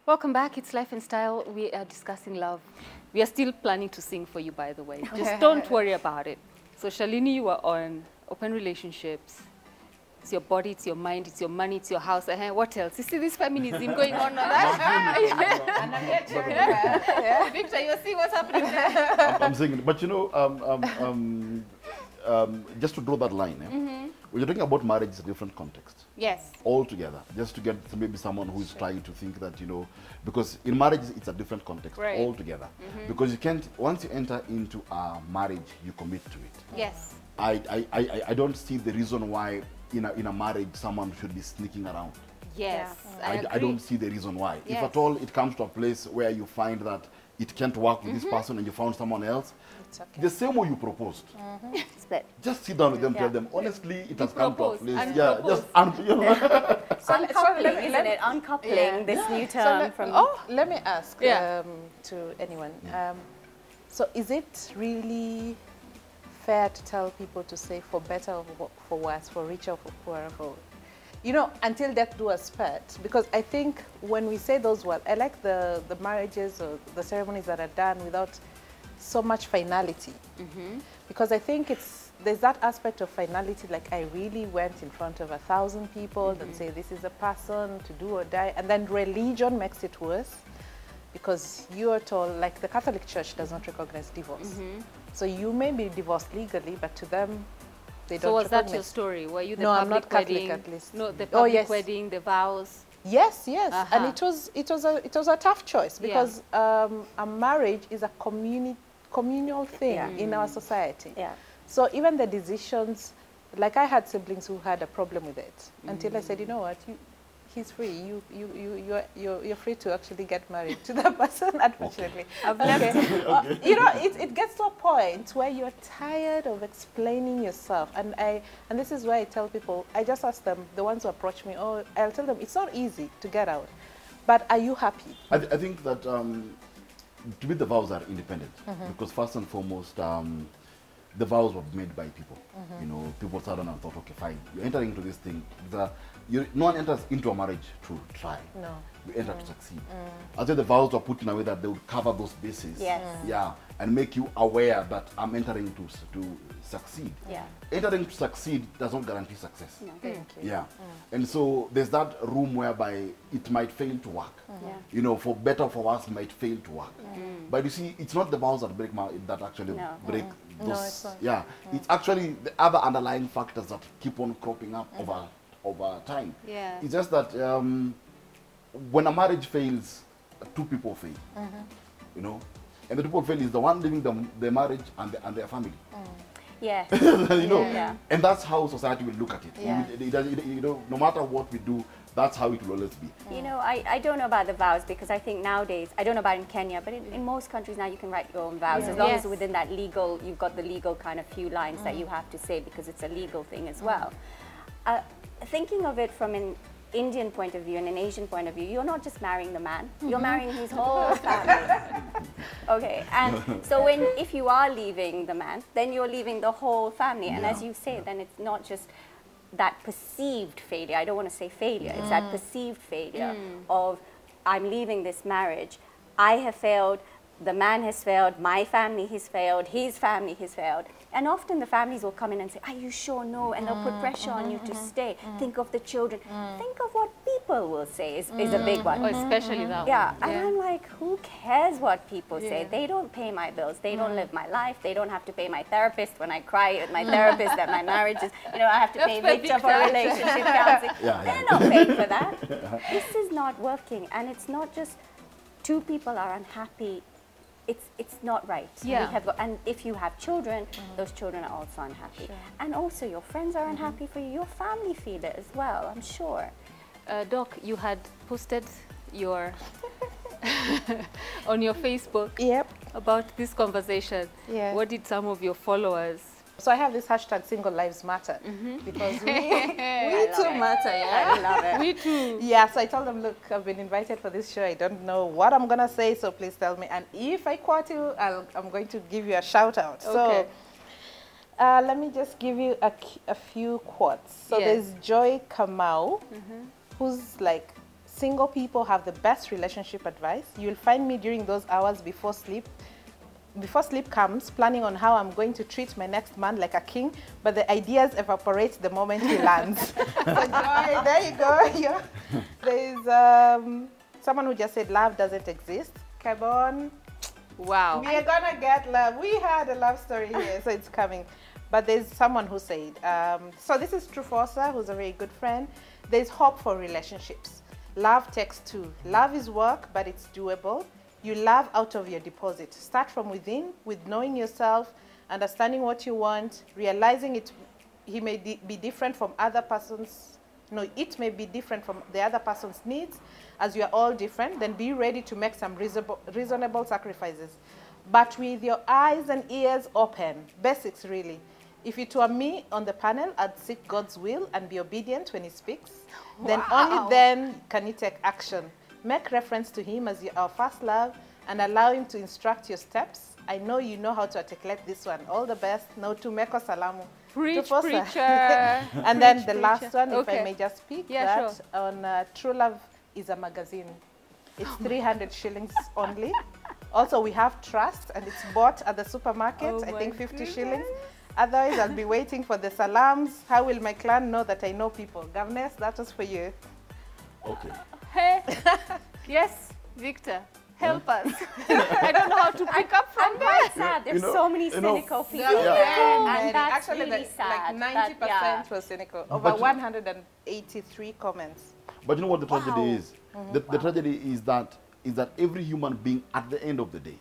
Welcome back. It's Life and Style. We are discussing love. We are still planning to sing for you, by the way. Just don't worry about it. So, Shalini, you are on open relationships. It's your body, it's your mind, it's your money, it's your house. What else? You see this feminism going on that? Victor, you see what's happening there? I'm saying, but you know, just to draw that line, when you're talking about marriage, it's a different context. Yes. Altogether, just to get maybe someone who is trying to think that, you know, because in marriage, it's a different context altogether. Because you can't, once you enter into a marriage, you commit to it. Yes. I don't see the reason why in a marriage someone should be sneaking around. Yes, I don't see the reason why. Yes. If at all it comes to a place where you find that it can't work with this person and you found someone else, it's okay. The same way you proposed. Just sit down with them, tell them, honestly, it has come to a place. Yeah, just uncoupling, isn't it? Uncoupling, this new term from... let me ask to anyone. So is it really fair to tell people to say for better or for worse, for richer or for poorer, you know, until death do us part? Because I think when we say those words, I like the marriages or the ceremonies that are done without so much finality. Because I think there's that aspect of finality, like I really went in front of 1,000 people and say this is a person to do or die, and then religion makes it worse because you're told, like the Catholic Church does not recognize divorce. So you may be divorced legally, but to them, they don't recognize. So was that your story? Were you the no, public I'm not wedding? Catholic, at least. No, the public wedding, the vows? Yes, yes. And it was a tough choice because a marriage is a communal thing in our society. So even the decisions, like I had siblings who had a problem with it until I said, you know what, he's free. You're free to actually get married to that person. Unfortunately, you know, it gets to a point where you're tired of explaining yourself, and this is why I tell people. I just ask them, the ones who approach me, I'll tell them it's not easy to get out, but are you happy? I think that to me the vows are independent because first and foremost. The vows were made by people. You know, people sat down and thought, okay, fine, you're entering into this thing. No one enters into a marriage to try. No. You enter to succeed. I say the vows were put in a way that they would cover those bases. Yeah, and make you aware that I'm entering to succeed. Entering to succeed does not guarantee success. No. Thank you. Yeah, and so there's that room whereby it might fail to work. You know, for better or for worse, it might fail to work. But you see, it's not the vows that break that actually break those. No, it's not. It's actually the other underlying factors that keep on cropping up over time. It's just that when a marriage fails, two people fail. You know, and the two people fail is the one living the marriage and their family. Yes. You know, and that's how society will look at it. You know, no matter what we do, that's how it will always be. You know, I don't know about the vows because I think nowadays, I don't know about in Kenya, but in most countries now you can write your own vows as long as within that legal, you've got the legal kind of few lines that you have to say because it's a legal thing as well. Thinking of it from an Indian point of view and an Asian point of view, you're not just marrying the man, you're marrying his whole family. Okay, and so if you are leaving the man, then you're leaving the whole family. And as you say, then it's not just that perceived failure. I don't want to say failure. It's that perceived failure of I'm leaving this marriage. I have failed. The man has failed. My family has failed. His family has failed. And often the families will come in and say, are you sure? No. And they'll put pressure on you to stay. Think of the children. Think of what people will say is a big one. Oh, especially that one. And I'm like, who cares what people say? They don't pay my bills. They don't live my life. They don't have to pay my therapist when I cry at my therapist that my marriage is, you know, I have to pay Victor for relationship counseling. They're not paying for that. This is not working. And it's not just two people are unhappy. It's not right. And if you have children, those children are also unhappy. And also your friends are unhappy for you. Your family feel it as well, I'm sure. Doc, you had posted your on your Facebook about this conversation. What did some of your followers? So I have this hashtag Single Lives Matter because we too matter. I love it. We too. Yeah, so I told them, look, I've been invited for this show. I don't know what I'm going to say, so please tell me. And if I quote you, I'm going to give you a shout out. Okay. So let me just give you a few quotes. So there's Joy Kamau, who's like single people have the best relationship advice. You'll find me during those hours before sleep comes, planning on how I'm going to treat my next man like a king, but the ideas evaporate the moment he lands. So Joy, there you go. Yeah. There's someone who just said love doesn't exist. Cabon. Wow. We are gonna get love. We had a love story here, so it's coming. But there's someone who said, so this is Trufosa, who's a very good friend. There's hope for relationships. Love takes two. Love is work, but it's doable. You love out of your deposit. Start from within with knowing yourself, understanding what you want, realizing he may be different from other person's, no, it may be different from the other person's needs, as you are all different. Then be ready to make some reasonable sacrifices. But with your eyes and ears open, basics really. If it were me on the panel, I'd seek God's will and be obedient when he speaks. Wow. Then only then can you take action. Make reference to him as our first love and allow him to instruct your steps. I know you know how to articulate this one. All the best. No to meko salamu. Preach, preacher. And then the last one, if I may just speak, sure. On True Love is a magazine. It's 300 shillings only. Also, we have Trust, and it's bought at the supermarket. I think 50 shillings. Otherwise, I'll be waiting for the salams. How will my clan know that I know people? Governess, that was for you. Okay. Hey, yes, Victor, help us. I don't know how to pick up from that. I'm quite sad. There's so many cynical people. And that's actually, really sad. Like 90% was cynical. Over 183 comments. But you know what the tragedy is? The tragedy is that every human being, at the end of the day,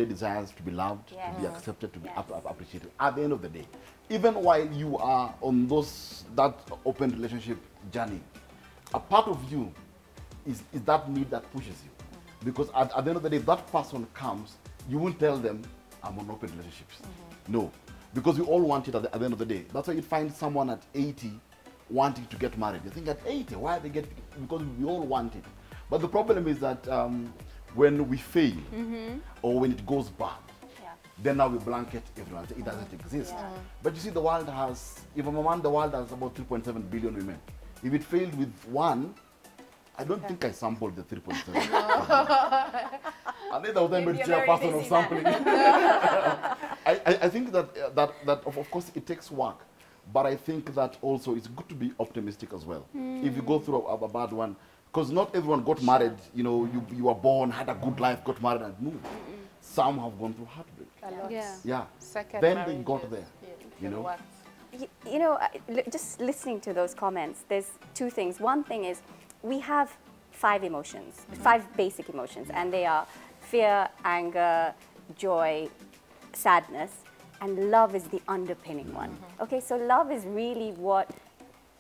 desires to be loved, to be accepted, to be appreciated. At the end of the day, even while you are on that open relationship journey, a part of you is that need that pushes you. Because at the end of the day, if that person comes, you won't tell them, I'm on open relationships. No, because we all want it at the end of the day. That's why you find someone at 80 wanting to get married. You think at 80, why are they getting? Because we all want it. But the problem is that when we fail or when it goes bad, then now we blanket everyone. It doesn't exist. But you see, the world has, if I'm a man, the world has about 3.7 billion women. If it failed with one, I don't think I sampled the 3.7. And then I was able to chairperson of sampling. I think that of course it takes work, but I think that also it's good to be optimistic as well. If you go through a bad one, because not everyone got married, you know, you were born, had a good life, got married and moved. Some have gone through heartbreak. A lot. Yeah. Second then marriages. they got there, you know. You know, just listening to those comments, there's two things. One thing is we have 5 emotions, 5 basic emotions, and they are fear, anger, joy, sadness, and love is the underpinning one. Okay, so love is really what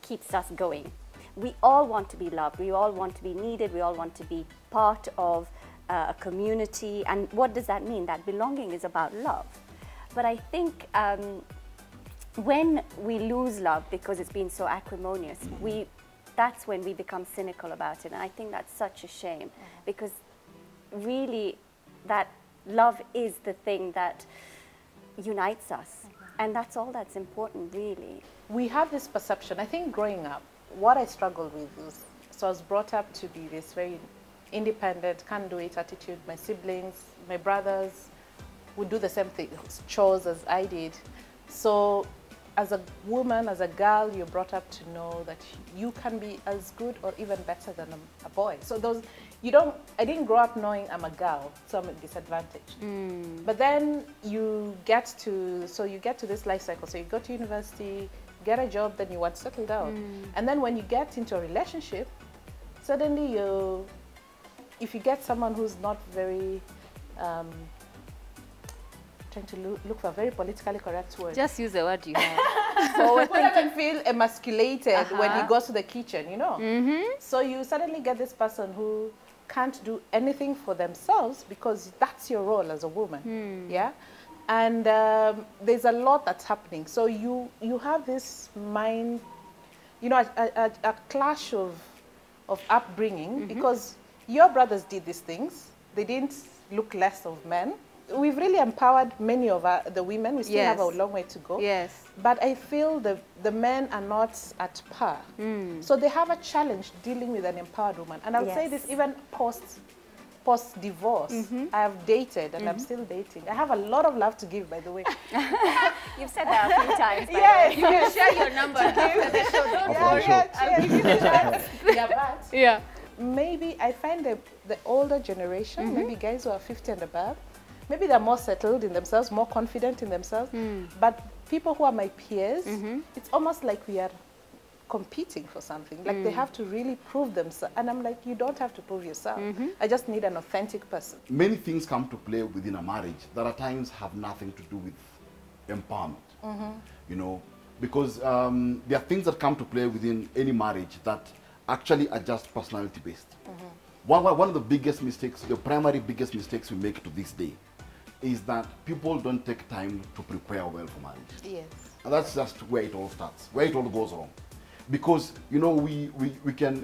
keeps us going. We all want to be loved, we all want to be needed, we all want to be part of a community, and what does that mean? That belonging is about love. But I think when we lose love because it's been so acrimonious, that's when we become cynical about it. And I think that's such a shame, because really that love is the thing that unites us. And that's all that's important, really. We have this perception. I think growing up, what I struggled with was, so I was brought up to be this very independent, can't do it attitude. My siblings, my brothers would do the same thing, chores as I did. So as a woman, as a girl, you're brought up to know that you can be as good or even better than a boy. So I didn't grow up knowing I'm a girl, so I'm disadvantaged. But then you get to this life cycle. So you go to university, get a job, then you want to settle down. And then when you get into a relationship, suddenly if you get someone who's not very, trying to look for a very politically correct word. Just use the word you have. So when people feel emasculated when he goes to the kitchen, you know. So you suddenly get this person who can't do anything for themselves because that's your role as a woman, yeah? And there's a lot that's happening. So you have this mind, you know, a clash of upbringing because your brothers did these things. They didn't look less of men. we've really empowered many of the women. We still have a long way to go. Yes. But I feel the men are not at par. So they have a challenge dealing with an empowered woman. And I would say this even post-divorce. I have dated and I'm still dating. I have a lot of love to give, by the way. You've said that a few times. Yes, you can share your number after the show. Don't worry. I'll give you the chance. Yeah. Maybe I find the older generation, maybe guys who are 50 and above, maybe they're more settled in themselves, more confident in themselves. But people who are my peers, it's almost like we are competing for something. Like they have to really prove themselves. And I'm like, you don't have to prove yourself. I just need an authentic person. Many things come to play within a marriage that at times have nothing to do with empowerment. You know, because there are things that come to play within any marriage that actually are just personality based. One of the biggest mistakes, the primary biggest mistakes we make to this day is that people don't take time to prepare well for marriage. Yes. And that's just where it all starts, where it all goes wrong. Because we can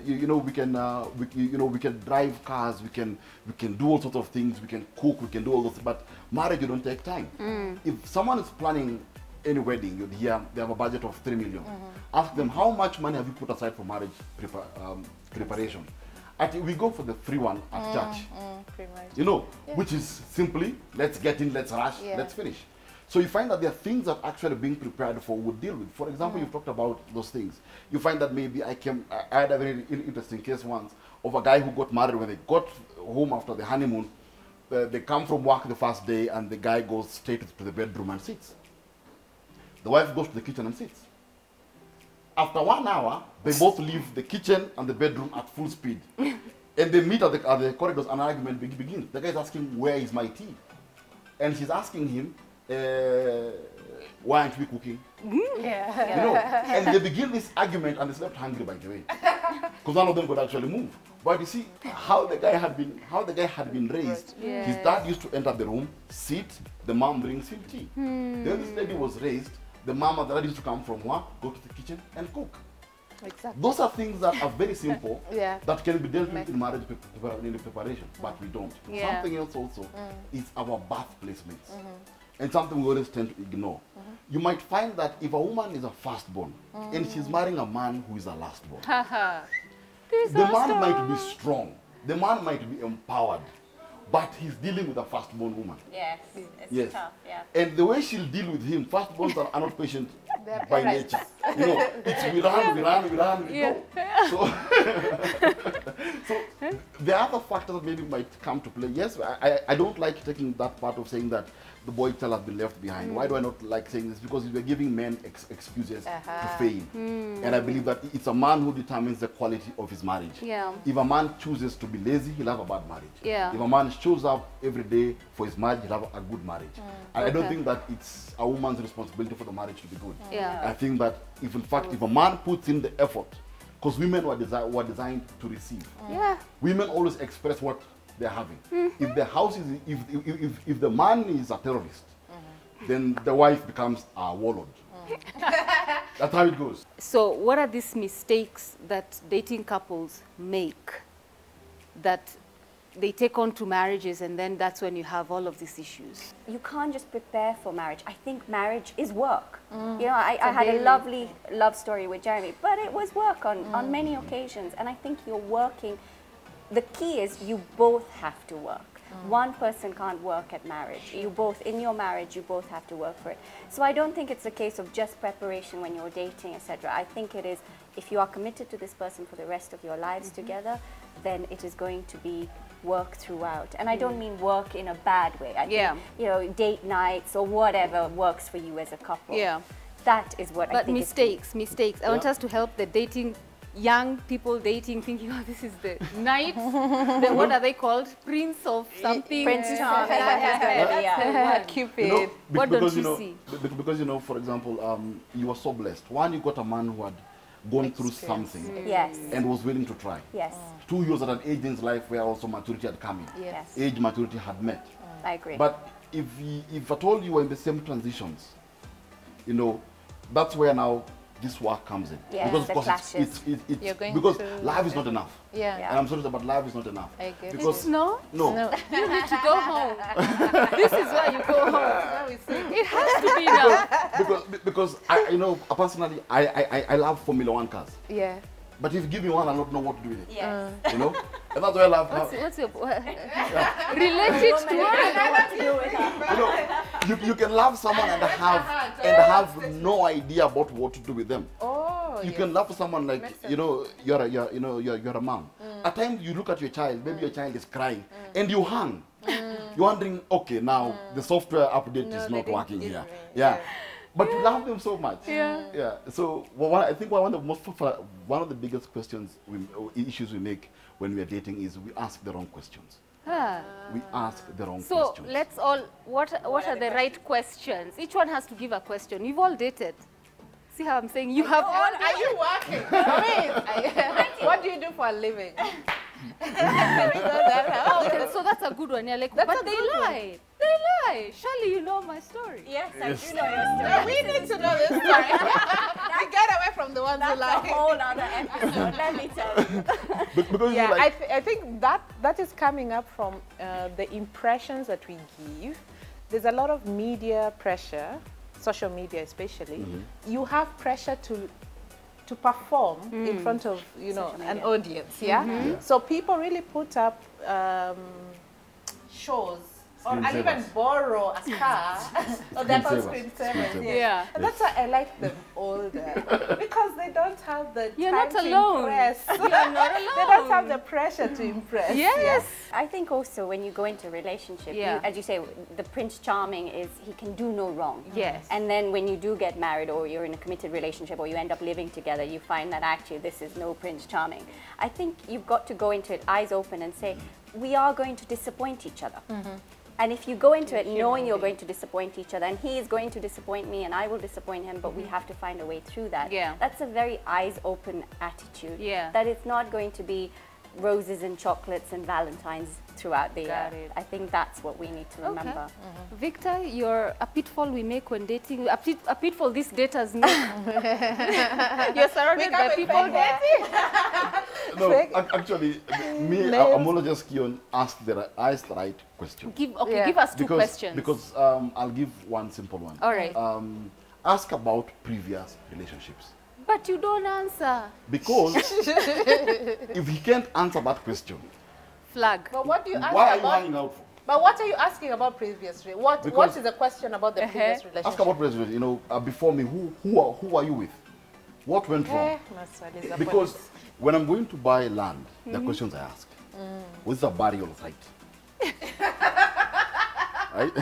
drive cars, we can do all sorts of things, we can cook, we can do all those, but marriage you don't take time. If someone is planning any wedding, you'd hear they have a budget of 3 million. Ask them, how much money have you put aside for marriage preparation? We go for the free one at church. Pretty much. You know, which is simply, let's get in, let's rush, let's finish. So you find that there are things that actually being prepared for would deal with. For example, you've talked about those things. You find that maybe I had a very interesting case once of a guy who got married. When they got home after the honeymoon, they come from work the first day and the guy goes straight to the bedroom and sits. The wife goes to the kitchen and sits. After 1 hour, they both leave the kitchen and the bedroom at full speed. And they meet at the corridors and an argument begins. The guy is asking, where is my tea? And she's asking him, why aren't we cooking? You know, and they begin this argument and they slept hungry, by the way. Because none of them could actually move. But you see how the guy had been raised. His dad used to enter the room, sit, the mom brings him tea. Then this lady was raised, the mom and the dad used to come from work, go to the kitchen and cook. Exactly. Those are things that are very simple that can be dealt with in marriage preparation, but we don't. Something else also is our birth placements. And something we always tend to ignore. You might find that if a woman is a firstborn and she's marrying a man who is a lastborn, the man might be strong, the man might be empowered, but he's dealing with a firstborn woman. Yes, it's tough, And the way she'll deal with him, firstborns are not patient by nature. You know, it's we run, we go. So, so the other factor that maybe might come to play, yes, I don't like taking that part of saying that the boy child has been left behind. Why do I not like saying this? Because we're giving men excuses to fail. And I believe that it's a man who determines the quality of his marriage. If a man chooses to be lazy, he'll have a bad marriage. If a man shows up every day for his marriage, he'll have a good marriage. And I don't think that it's a woman's responsibility for the marriage to be good. I think that if in fact, if a man puts in the effort, because women were designed to receive. Women always express what they're having. If the house is, if the man is a terrorist, then the wife becomes a warlord. That's how it goes. So what are these mistakes that dating couples make that they take on to marriages, and then that's when you have all of these issues? You can't just prepare for marriage. I think marriage is work. You know, I had a lovely love story with Jeremy, but it was work on many occasions. And I think you're working. The key is you both have to work. One person can't work at marriage. You both, in your marriage, you both have to work for it. So I don't think it's a case of just preparation when you're dating, etc. I think it is, if you are committed to this person for the rest of your lives together, then it is going to be work throughout. And I don't mean work in a bad way. I think, you know, date nights or whatever works for you as a couple. That is what I think. But mistakes. I want us to help the young people dating, thinking, oh, this is the knight, what are they called? Prince of something? Prince Charming. Cupid. You know, what don't you see? Because, you know, for example, you were so blessed. One, you got a man who had gone through something and was willing to try. 2 years at an age in his life where also maturity had come in. Age maturity had met. I agree. But if at all you were in the same transitions, you know, that's where now this work comes in. Yes, because the of course clashes. because life is not enough. Yeah. And I'm sorry, but life is not enough. I get because It's not? No. You need to go home. This is why you go home. It has to be now. Because I, you know, personally, I love Formula 1 cars. Yeah. But if you give me one, I'll not know what to do with it. Yes. You know? And that's why I love What's your related to what? you know, you can love someone and have no idea about what to do with them. Oh, You can love someone like, you know, you're a mom. At times you look at your child, maybe your child is crying, and you hang. You're wondering, okay, now the software update is not working here. Yeah. But you love them so much. Yeah. So I think one of the biggest issues we make when we are dating is we ask the wrong questions. We ask the wrong questions. So let's all, what are the right questions? Each one has to give a question. You've all dated. See how I'm saying? You have all. Are you working? What do you do for a living? Okay, so that's a good one. You're like, but they lie. They lie. Surely you know my story. Yes, I do know your story. We need to know this story. We get away from the ones who lie. That's a whole other episode, let me tell you. Because Yeah, like, I think that is coming up from the impressions that we give. There's a lot of media pressure, social media especially. You have pressure to perform in front of, you know, an audience, yeah? So people really put up shows, or I'll even borrow a car. So they're called screensavers. Yeah. And that's why I like them older, because they don't have the You're time not to alone. impress. You're not alone. They don't have the pressure to impress. Yes. I think also when you go into a relationship, Yeah. as you say, the Prince Charming is, he can do no wrong. Yes. And then when you do get married or you're in a committed relationship or you end up living together, you find that actually this is no Prince Charming. I think you've got to go into it eyes open and say, we are going to disappoint each other. And if you go into it knowing you're going to disappoint each other, and he is going to disappoint me and I will disappoint him, but we have to find a way through that. Yeah. That's a very eyes open attitude. Yeah. That it's not going to be roses and chocolates and Valentines throughout the year. I think that's what we need to remember. Victor, you're a pitfall we make when dating. A pitfall these daters make. You're surrounded by people dating. no, actually, me, I'm always just keen on ask the right question. Give us two questions. Because I'll give one simple one. All right. Ask about previous relationships. But you don't answer. Because if he can't answer that question, Flag. But what do you ask why are you about? hanging out for? But what are you asking about previously? What is the question about the previous relationship? Ask about previous, you know, before me, who are you with? What went wrong? Because when I'm going to buy land, the questions I ask. What's a burial site? Right?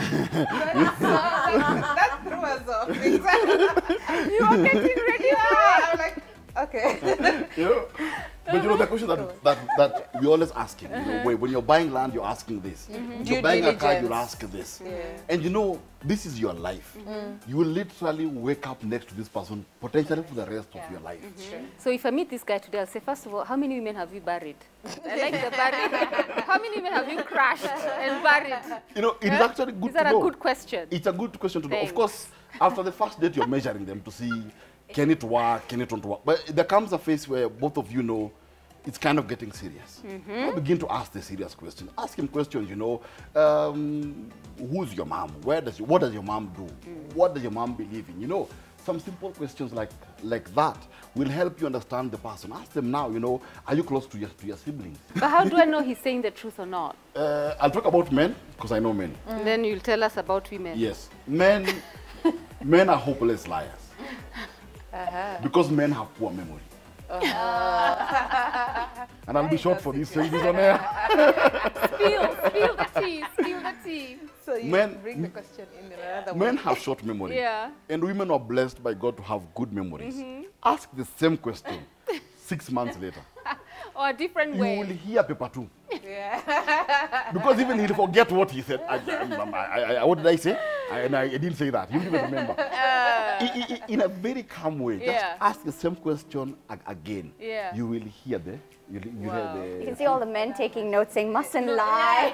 That threw us off. You were getting ready. I'm like, okay. You know? But you know, the question that we always asking, you know, when you're buying land, you're asking this. You're buying a car, you'll ask this. And you know, this is your life. You will literally wake up next to this person, potentially for the rest of your life. So if I meet this guy today, I'll say, first of all, how many women have you buried? I like the buried. How many women have you crashed and buried? You know, it is actually good Is that to know. a good question? It's a good question to know. Of course, after the first date, you're measuring them to see, can it work, can it not work? But there comes a phase where both of you know it's kind of getting serious. You begin to ask the serious question. Ask him questions, you know, who's your mom? What does your mom do? What does your mom believe in? You know, some simple questions like that will help you understand the person. Ask them now, you know, are you close to your siblings? But how do I know he's saying the truth or not? I'll talk about men, because I know men. And then you'll tell us about women. Yes. Men are hopeless liars. Because men have poor memory. And I'll be short for this, saying this on air. Spill the tea, spill the tea. So you bring the question in another way. Men have short memory. And women are blessed by God to have good memories. Ask the same question 6 months later. Or a different way. You will hear paper two. Because even he'll forget what he said. What did I say? I didn't say that. He didn't even remember. in a very calm way. Just ask the same question again. Yeah. You will hear the. You hear the. You can see all the men taking notes, saying, "Mustn't lie."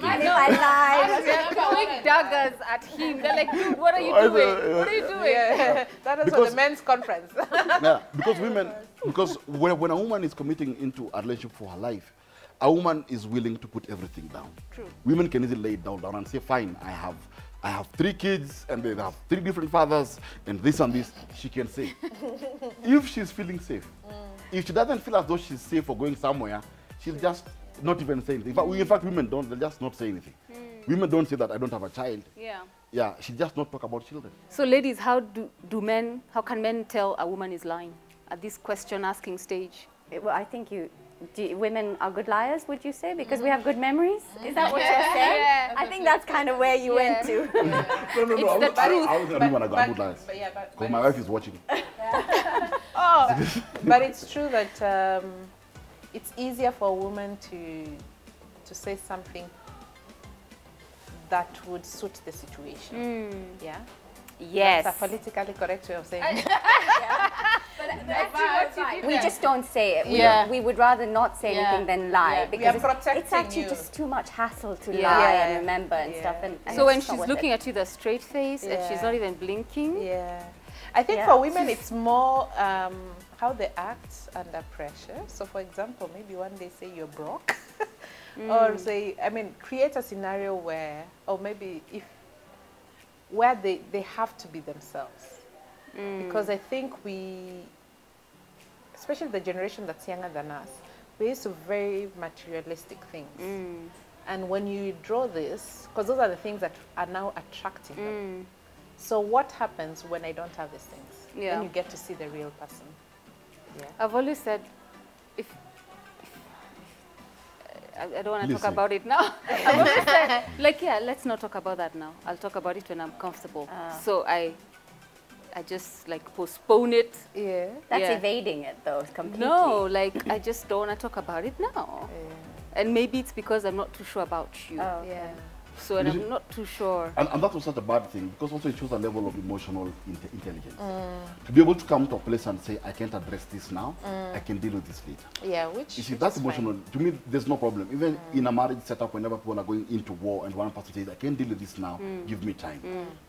And if I lie, they're throwing daggers at him. They're like, dude, what are you doing? What are you doing? Yeah. That is for the men's conference. Yeah, because when a woman is committing into a relationship for her life, a woman is willing to put everything down. True. Women can easily lay it down and say, fine, I have 3 kids and they have 3 different fathers and this. She can say, if she's feeling safe. If she doesn't feel as though she's safe for going somewhere, she'll just not even say anything. In fact, women don't. They'll just not say anything. Women don't say that I don't have a child. Yeah. Yeah, she just not talk about children. So, ladies, how can men tell a woman is lying at this question-asking stage? well, I think women are good liars, would you say? Because we have good memories? Is that what you're saying? Yeah. I think that's kind of where you went to. No, It's the truth. I was the woman that good lies. Because my wife is watching. But it's true that it's easier for a woman to say something that would suit the situation. Yeah? Yes. That's a politically correct way of saying it. We just don't say it. We would rather not say anything than lie because it's actually just too much hassle to lie and remember and stuff. And so when she's looking at you with a straight face and she's not even blinking. Yeah. I think for women it's more how they act under pressure. So for example, maybe one day say you're broke or say, create a scenario where, or maybe where they have to be themselves. Because I think especially the generation that's younger than us, we're used to very materialistic things. And when you draw this, because those are the things that are now attracting them. So what happens when I don't have these things? Then you get to see the real person. Yeah. I've always said, I don't want to talk about it now. I've always said, let's not talk about that now. I'll talk about it when I'm comfortable. So I just postpone it. Yeah. That's evading it though, completely. No, I just don't want to talk about it now. Yeah. And maybe it's because I'm not too sure about you. Oh, yeah. So and I'm not too sure. And that was such a bad thing because also it shows a level of emotional intelligence. To be able to come to a place and say, I can't address this now, I can deal with this later. Yeah, you see, that's emotional. Fine. To me, there's no problem. Even in a marriage setup, whenever people are going into war and one person says, I can't deal with this now, give me time.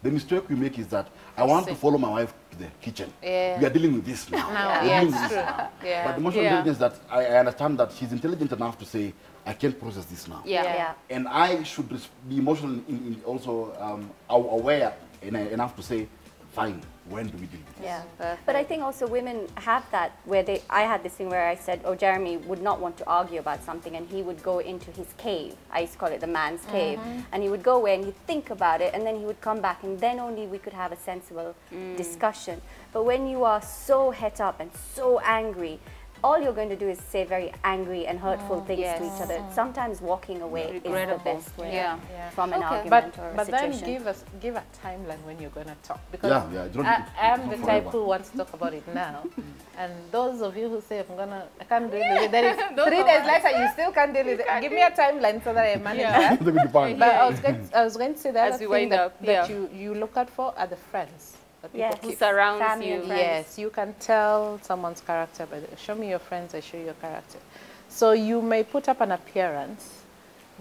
The mistake we make is that I want to follow my wife to the kitchen. Yeah. We are dealing with this now. But the emotional intelligence that I understand that she's intelligent enough to say, I can't process this now. Yeah. And I should be emotional also aware enough to say, fine, when do we deal with this? Yeah. But I think also women have that where I had this thing where I said, Jeremy would not want to argue about something and he would go into his cave. I used to call it the man's cave. And he would go away and he'd think about it and then he would come back and then only we could have a sensible discussion. But when you are so het up and so angry, all you're going to do is say very angry and hurtful things to each other. Sometimes walking away is the best way from an argument or a situation. But then give a timeline when you're going to talk. Because I am the type who wants to talk about it now. And those of you who say, I can't deal with it, then it's 3 days later, you still can't deal with it. Give me a timeline so that I manage that. But I was going to say the other thing that you look out for are the friends. Who surrounds you. Yes, you can tell someone's character by show me your friends, I show you your character. So you may put up an appearance,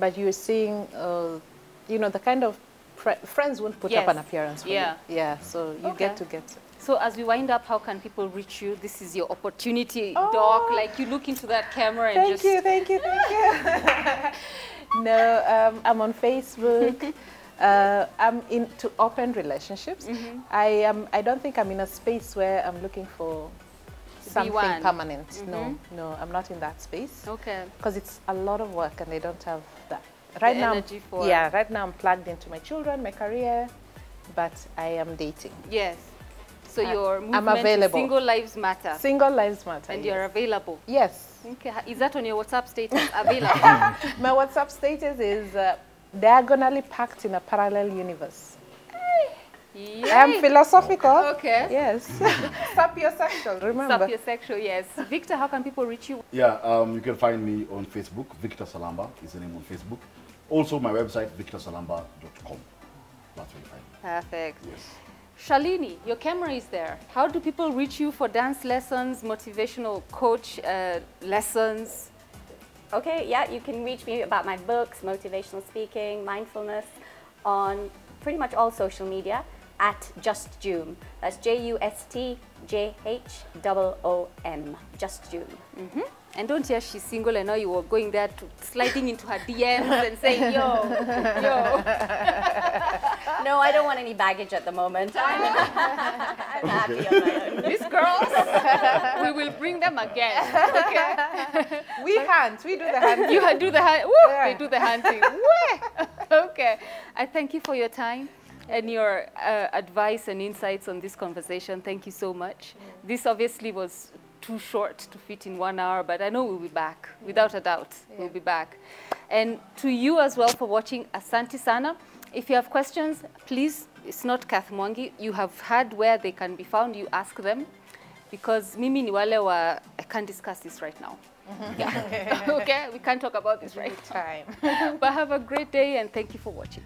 but you're seeing, the kind of friends won't put up an appearance for you. Yeah, so you get to get it. So as we wind up, how can people reach you? This is your opportunity, Doc. You look into that camera and Thank you. No, I'm on Facebook. I'm into open relationships. I don't think I'm in a space where I'm looking for something permanent. No, I'm not in that space. Okay. Because it's a lot of work and they don't have that. Right now I'm plugged into my children, my career, but I am dating. Yes. So your movement I'm available. Is Single Lives Matter. Single Lives Matter. And you're available. Yes. Okay. Is that on your WhatsApp status? Available. My WhatsApp status is diagonally packed in a parallel universe. I am philosophical. Okay. Yes. Sapiosexual, remember. Sapiosexual, yes. Victor, how can people reach you? Yeah, you can find me on Facebook. Victor Salamba is the name on Facebook. Also, my website, victorsalamba.com. That's where you find me. Perfect. Yes. Shalini, your camera is there. How do people reach you for dance lessons, motivational coach lessons? Okay, yeah, you can reach me about my books, motivational speaking, mindfulness, on pretty much all social media at Just Joom. That's JUSTJHOOM. Just Joom. And don't hear she's single. I know you were going there to sliding into her DMs and saying, yo, yo. No, I don't want any baggage at the moment. I'm happy on my own. These girls, we will bring them again. Okay? We hunt. We do the hunting. You do the hunt. Woo, yeah. They do the hunting. Okay. I thank you for your time and your advice and insights on this conversation. Thank you so much. This obviously was too short to fit in 1 hour, but I know we'll be back, without a doubt. We'll be back. And to you as well for watching. Asante sana. If you have questions, please, it's not Kath Mwangi. You have heard where they can be found. You ask them, because mimi ni wale wa, I can't discuss this right now. Yeah. Okay, we can't talk about this right now. But have a great day, and thank you for watching.